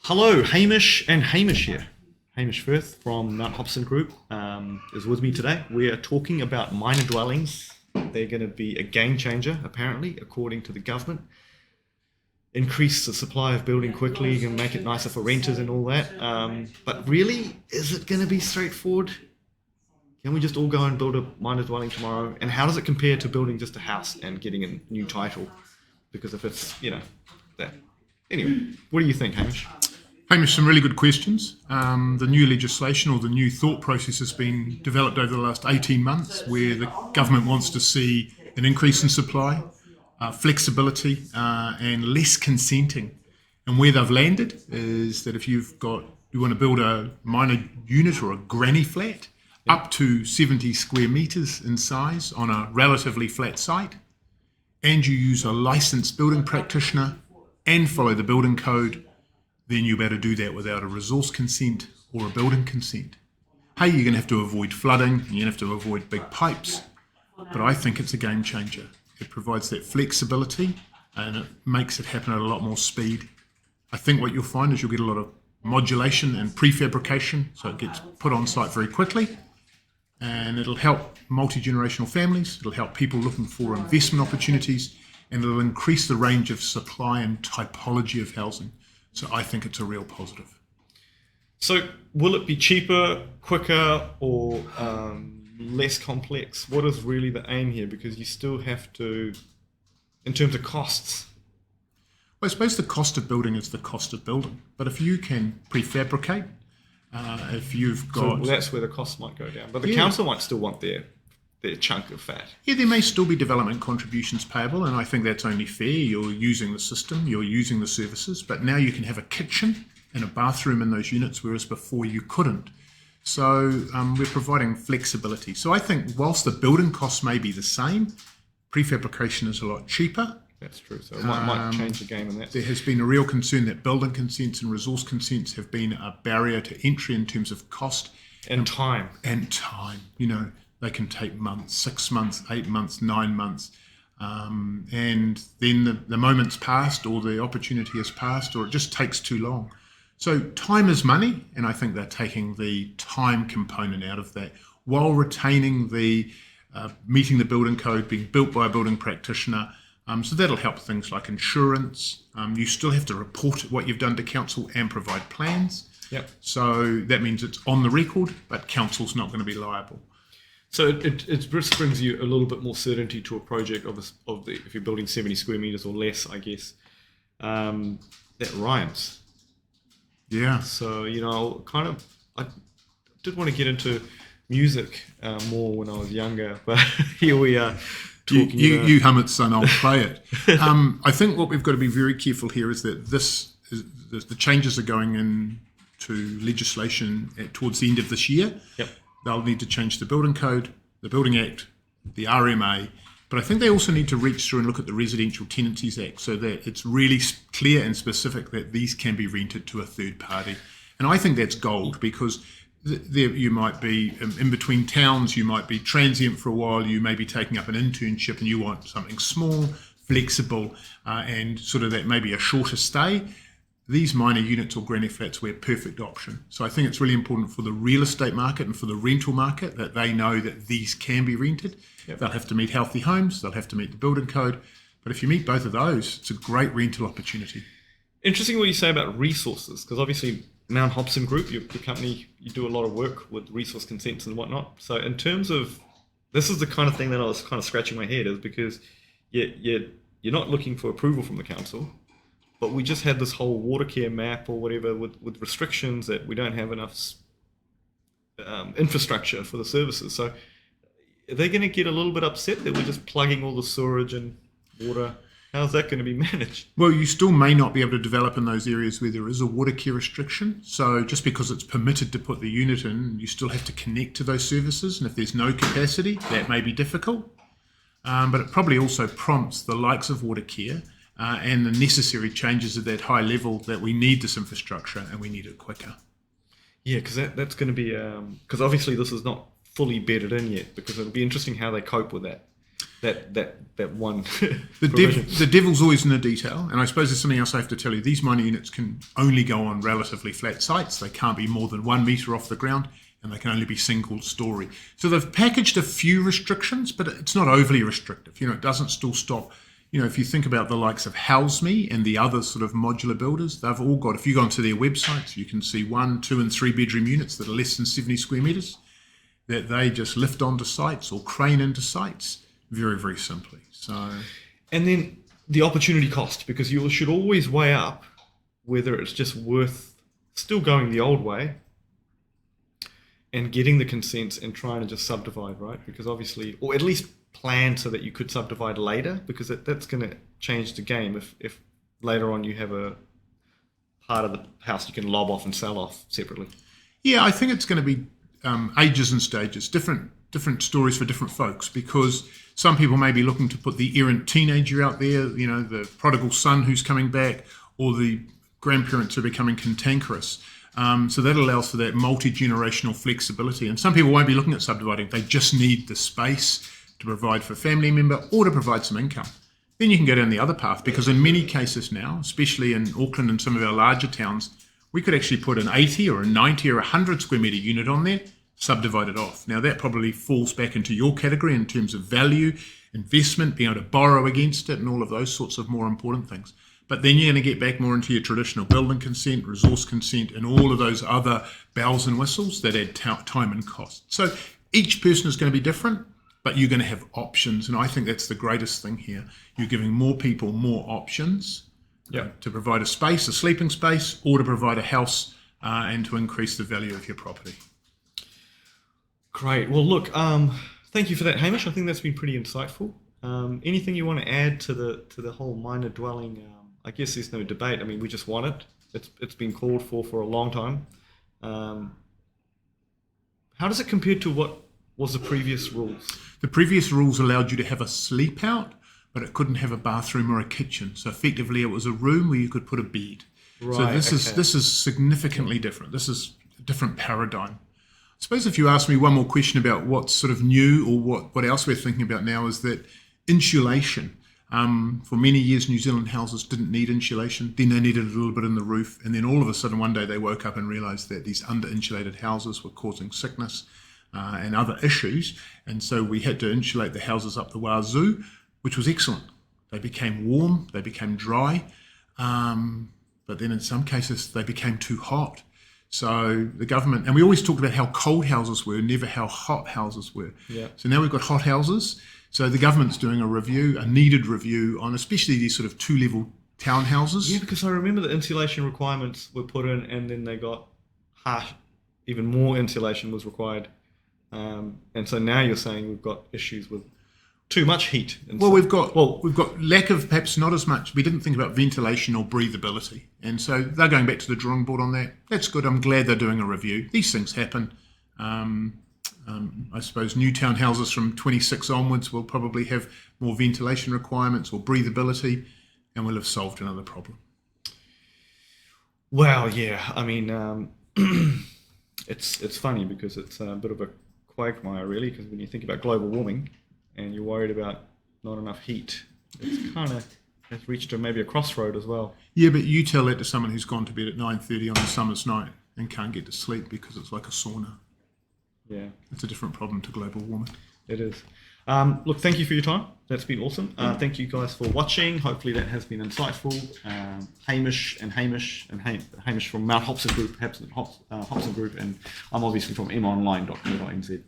Hello, Hamish and Hamish here. Hamish Firth from Mount Hobson Group is with me today. We are talking about minor dwellings. They're going to be a game changer, apparently, according to the government. Increase the supply of building quickly and make it nicer for renters and all that. But really, is it going to be straightforward? Can we just all go and build a minor dwelling tomorrow? And how does it compare to building just a house and getting a new title? Because if it's, that. Anyway, what do you think, Hamish? Hamish, some really good questions. The new legislation or the new thought process has been developed over the last 18 months where the government wants to see an increase in supply, flexibility and less consenting. And where they've landed is that if you want to build a minor unit or a granny flat up to 70 square metres in size on a relatively flat site, and you use a licensed building practitioner and follow the building code, then you'll be able to do that without a resource consent or a building consent. Hey, you're going to have to avoid flooding, you're going to have to avoid big pipes, but I think it's a game changer. It provides that flexibility and it makes it happen at a lot more speed. I think what you'll find is you'll get a lot of modulation and prefabrication, so it gets put on site very quickly, and it'll help multi-generational families, it'll help people looking for investment opportunities, and it'll increase the range of supply and typology of housing. So I think it's a real positive. So will it be cheaper, quicker, or less complex? What is really the aim here? Because you still have to, in terms of costs. Well, I suppose the cost of building is the cost of building. But if you can prefabricate, if you've got... So that's where the costs might go down. But the council might still want their chunk of fat. Yeah, there may still be development contributions payable, and I think that's only fair. You're using the system, you're using the services, but now you can have a kitchen and a bathroom in those units, whereas before you couldn't. So we're providing flexibility. So I think whilst the building costs may be the same, prefabrication is a lot cheaper. That's true. So it might change the game in that. There has been a real concern that building consents and resource consents have been a barrier to entry in terms of cost. And time. They can take months, 6 months, 8 months, 9 months. And then the moment's passed or the opportunity has passed or it just takes too long. So time is money, and I think they're taking the time component out of that while retaining the meeting the building code, being built by a building practitioner. So that'll help things like insurance. You still have to report what you've done to council and provide plans. Yep. So that means it's on the record, but council's not going to be liable. So it just brings you a little bit more certainty to a project if you're building 70 square meters or less, I guess. That rhymes. Yeah. So, I did want to get into music more when I was younger, but here we are talking about... You hum it, son, I'll play it. I think what we've got to be very careful here is that the changes are going into legislation towards the end of this year. Yep. They'll need to change the building code, the Building Act, the RMA, but I think they also need to reach through and look at the Residential Tenancies Act so that it's really clear and specific that these can be rented to a third party. And I think that's gold because there you might be in between towns, you might be transient for a while, you may be taking up an internship and you want something small, flexible, and sort of that maybe a shorter stay. These minor units or granny flats were a perfect option. So I think it's really important for the real estate market and for the rental market that they know that these can be rented. Yep. They'll have to meet healthy homes, they'll have to meet the building code. But if you meet both of those, it's a great rental opportunity. Interesting what you say about resources, because obviously Mount Hobson Group, your company, you do a lot of work with resource consents and whatnot. So in terms of, this is the kind of thing that I was kind of scratching my head is because you're not looking for approval from the council. But we just had this whole water care map or whatever with restrictions that we don't have enough infrastructure for the services. So are they going to get a little bit upset that we're just plugging all the sewerage and water? How's that going to be managed? Well, you still may not be able to develop in those areas where there is a water care restriction. So just because it's permitted to put the unit in, you still have to connect to those services. And if there's no capacity, that may be difficult. But it probably also prompts the likes of water care and the necessary changes at that high level that we need this infrastructure and we need it quicker. Yeah, because that's going to be... Because obviously this is not fully bedded in yet, because it'll be interesting how they cope with that. that one The, provision. the devil's always in the detail, and I suppose there's something else I have to tell you. These minor units can only go on relatively flat sites. They can't be more than 1 metre off the ground, and they can only be single story. So they've packaged a few restrictions, but it's not overly restrictive. It doesn't still stop. If you think about the likes of House Me and the other sort of modular builders, they've all got, if you go onto their websites, you can see 1, 2 and 3 bedroom units that are less than 70 square metres that they just lift onto sites or crane into sites very, very simply. So, and then the opportunity cost, because you should always weigh up whether it's just worth still going the old way and getting the consents and trying to just subdivide, right? Because obviously, or at least plan so that you could subdivide later, because that's going to change the game if later on you have a part of the house you can lob off and sell off separately. Yeah, I think it's going to be ages and stages, different stories for different folks, because some people may be looking to put the errant teenager out there, the prodigal son who's coming back, or the grandparents who are becoming cantankerous. So that allows for that multi-generational flexibility. And some people won't be looking at subdividing. They just need the space to provide for a family member or to provide some income. Then you can go down the other path, because in many cases now, especially in Auckland and some of our larger towns, we could actually put an 80 or a 90 or 100 square metre unit on there, subdivide it off. Now that probably falls back into your category in terms of value, investment, being able to borrow against it and all of those sorts of more important things. But then you're going to get back more into your traditional building consent, resource consent, and all of those other bells and whistles that add time and cost. So each person is going to be different, but you're going to have options. And I think that's the greatest thing here. You're giving more people more options to provide a space, a sleeping space, or to provide a house and to increase the value of your property. Great. Well, look, thank you for that, Hamish. I think that's been pretty insightful. Anything you want to add to the whole minor dwelling? I guess there's no debate. I mean, we just want it. It's been called for a long time. How does it compare to what was the previous rules? The previous rules allowed you to have a sleep out, but it couldn't have a bathroom or a kitchen. So effectively, it was a room where you could put a bed. Right, so this is significantly different. This is a different paradigm. I suppose if you ask me one more question about what's sort of new or what else we're thinking about now, is that insulation. For many years, New Zealand houses didn't need insulation. Then they needed a little bit in the roof. And then all of a sudden, one day they woke up and realised that these under-insulated houses were causing sickness and other issues. And so we had to insulate the houses up the wazoo, which was excellent. They became warm, they became dry. But then in some cases, they became too hot. So the government, and we always talked about how cold houses were, never how hot houses were. Yeah. So now we've got hot houses. So the government's doing a needed review on especially these sort of 2-level townhouses. Yeah, because I remember the insulation requirements were put in, and then they got harsh, even more insulation was required. And so now you're saying we've got issues with too much heat. Well, we've got lack of, perhaps not as much. We didn't think about ventilation or breathability, and so they're going back to the drawing board on that. That's good. I'm glad they're doing a review. These things happen. I suppose new townhouses from 26 onwards will probably have more ventilation requirements or breathability, and we'll have solved another problem. Well, yeah. I mean, it's funny because it's a bit of a quagmire, really, because when you think about global warming and you're worried about not enough heat, it's kind of has reached maybe a crossroad as well. Yeah, but you tell that to someone who's gone to bed at 9:30 on a summer's night and can't get to sleep because it's like a sauna. Yeah. It's a different problem to global warming. It is. Look, thank you for your time. That's been awesome. Thank you guys for watching. Hopefully that has been insightful. Hamish from Mount Hobson Group, Hobson Group, and I'm obviously from monline.co.nz.